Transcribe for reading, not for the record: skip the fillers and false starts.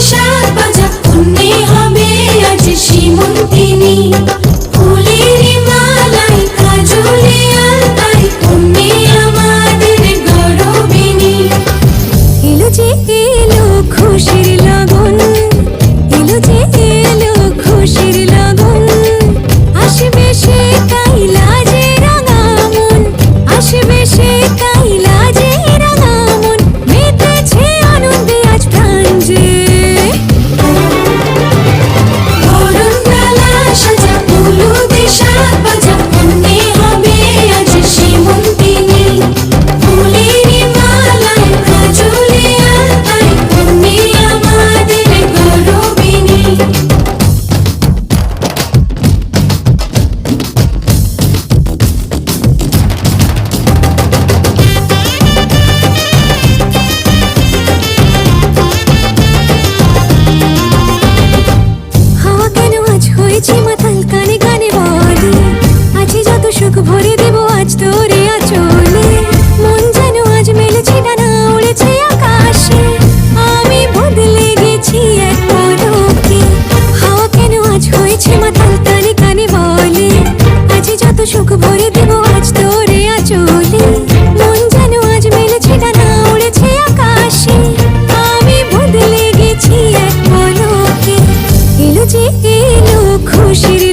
সাত বাজা পুণ্যে হবে আজ সীমন্তিনী। ফুলের মালাই কাজলে আলতায় তুমি আমাদের গৌরবিনী। এলো যে এলো খুশির লগন, এলো যে এলো খুশির লগন। আসবে সে কাইলা যে রাঙা মন, আসবে সে কাইলা যে রাঙা মন। মেতেছে আনন্দে আজ প্রাণ যে। বরণডালা সাজা উলুদে সাত বাজা পুণ্যে হবে আজ সীমন্তিনী। ফুলের মালায় কাজলে আলতায় তুমি আমাদের গৌরবিনী। হাওয়া কেন আজ হয়েছে মাতাল কানে কানে বলে, আছে যত সুখ ভরে দেব আজ তোরে আঁচলে। মন যেন আজ মেলেছে ডানা উড়েছে আকাশে, আমি বদলে গেছি এক পলকে। হাওয়া কেন আজ হয়েছে মাতাল কানে কানে বলে, আছে যত সুখ ভরে দেব আজ তোরে আঁচলে। মন যেন আজ মেলেছে ডানা উড়েছে আকাশে, আমি বদলে গেছি এক পলকে। এলো যে এলো খুশির